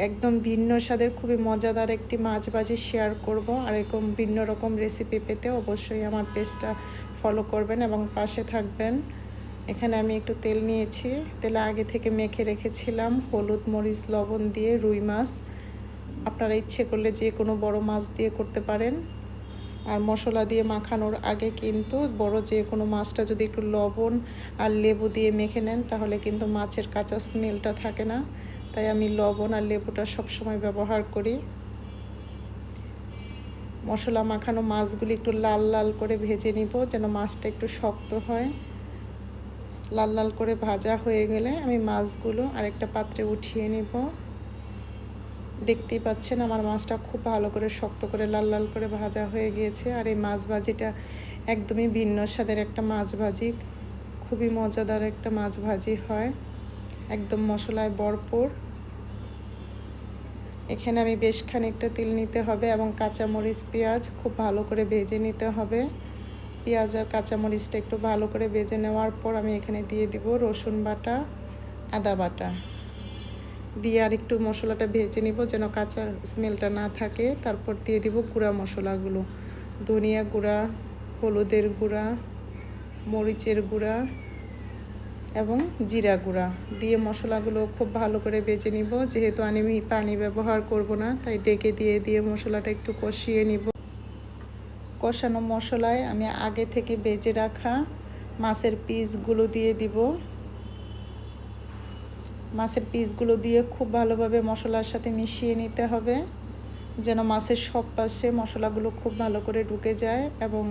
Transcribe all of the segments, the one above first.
একদম ভিন্ন স্বাদের খুবই মজাদার একটি মাছ ভাজি শেয়ার করব। আর এরকম ভিন্ন রকম রেসিপি পেতে অবশ্যই আমার পেজটা ফলো করবেন এবং পাশে থাকবেন। এখানে আমি একটু তেল নিয়েছি, তেলে আগে থেকে মেখে রেখেছিলাম হলুদ মরিচ লবণ দিয়ে রুই মাছ। আপনারা ইচ্ছে করলে যে কোনো বড় মাছ দিয়ে করতে পারেন। আর মশলা দিয়ে মাখানোর আগে কিন্তু বড় যে কোনো মাছটা যদি একটু লবণ আর লেবু দিয়ে মেখে নেন তাহলে কিন্তু মাছের কাঁচা স্মেলটা থাকে না। তাই আমি লবণ আর লেবুটা সবসময় ব্যবহার করি। মশলা মাখানো মাছগুলি একটু লাল লাল করে ভেজে নিব যেন মাছটা একটু শক্ত হয়। লাল লাল করে ভাজা হয়ে গেলে আমি মাছগুলো আরেকটা পাত্রে উঠিয়ে নিব। দেখতেই পাচ্ছেন আমার মাছটা খুব ভালো করে শক্ত করে লাল লাল করে ভাজা হয়ে গিয়েছে। আর এই মাছ ভাজিটা একদমই ভিন্ন স্বাদের একটা মাছ ভাজি, খুবই মজাদার একটা মাছ ভাজি হয়, একদম মশলায় ভরপুর। এখানে আমি বেশ খানিকটা তেল নিতে হবে এবং কাঁচামরিচ পেঁয়াজ খুব ভালো করে ভেজে নিতে হবে। পেঁয়াজ আর কাঁচামরিচটা একটু ভালো করে ভেজে নেওয়ার পর আমি এখানে দিয়ে দিব রসুন বাটা, আদা বাটা দিয়ে আর একটু মশলাটা ভেজে নিব যেন কাঁচা স্মেলটা না থাকে। তারপর দিয়ে দিব গুঁড়া মশলাগুলো, ধনিয়া গুঁড়া, হলুদের গুঁড়া, মরিচের গুঁড়া এবং জিরা গুঁড়া দিয়ে মশলাগুলো খুব ভালো করে ভেজে নিব। যেহেতু আমি পানি ব্যবহার করব না তাই ডেকে দিয়ে মশলাটা একটু কষিয়ে নিব। কষানো মশলায় আমি আগে থেকে ভেজে রাখা মাছের পিসগুলো দিয়ে দিব। মাছের পিসগুলো দিয়ে খুব ভালোভাবে মশলার সাথে মিশিয়ে নিতে হবে যেন মাছের সব পাশে মশলাগুলো খুব ভালো করে ঢুকে যায়। এবং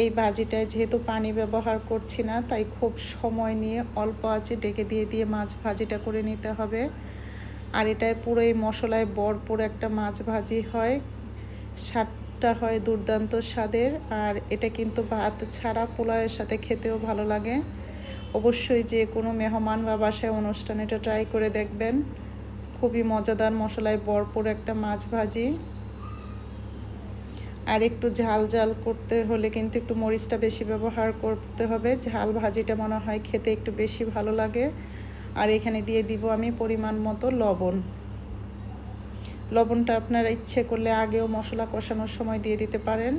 এই ভাজিটায় যেহেতু পানি ব্যবহার করছি না তাই খুব সময় নিয়ে অল্প আঁচে ডেকে দিয়ে মাছ ভাজিটা করে নিতে হবে। আর এটায় পুরো এই মশলায় ভরপুর একটা মাছ ভাজি হয়, স্বাদটা হয় দুর্দান্ত স্বাদের। আর এটা কিন্তু ভাত ছাড়া পোলাওয়ের সাথে খেতেও ভালো লাগে। অবশ্যই যে কোনো মেহমান বা বাসায় অনুষ্ঠানে এটা ট্রাই করে দেখবেন। খুবই মজাদার মশলায় ভরপুর একটা মাছ ভাজি। আর একটু ঝাল ঝাল করতে হলে কিন্তু একটু মরিচটা বেশি ব্যবহার করতে হবে, ঝাল ভাজিটা মনে হয় খেতে একটু বেশি ভালো লাগে। আর এখানে দিয়ে দিব আমি পরিমাণ মতো লবণ। লবণটা আপনারা ইচ্ছে করলে আগেও মশলা কষানোর সময় দিয়ে দিতে পারেন।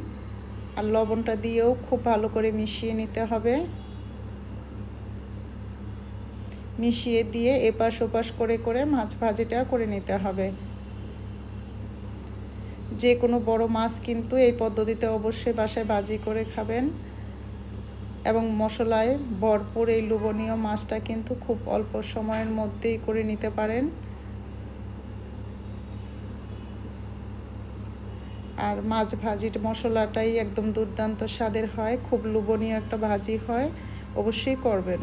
আর লবণটা দিয়েও খুব ভালো করে মিশিয়ে নিতে হবে। মিশিয়ে দিয়ে এপাশ ওপাশ করে মাছ ভাজিটা করে নিতে হবে। যে কোনো বড় মাছ কিন্তু এই পদ্ধতিতে অবশ্যই বাসায় ভাজি করে খাবেন। এবং মশলায় ভরপুর এই লোভনীয় মাছটা কিন্তু খুব অল্প সময়ের মধ্যেই করে নিতে পারেন। আর মাছ ভাজির মশলাটাই একদম দুর্দান্ত স্বাদের হয়, খুব লোভনীয় একটা ভাজি হয়, অবশ্যই করবেন।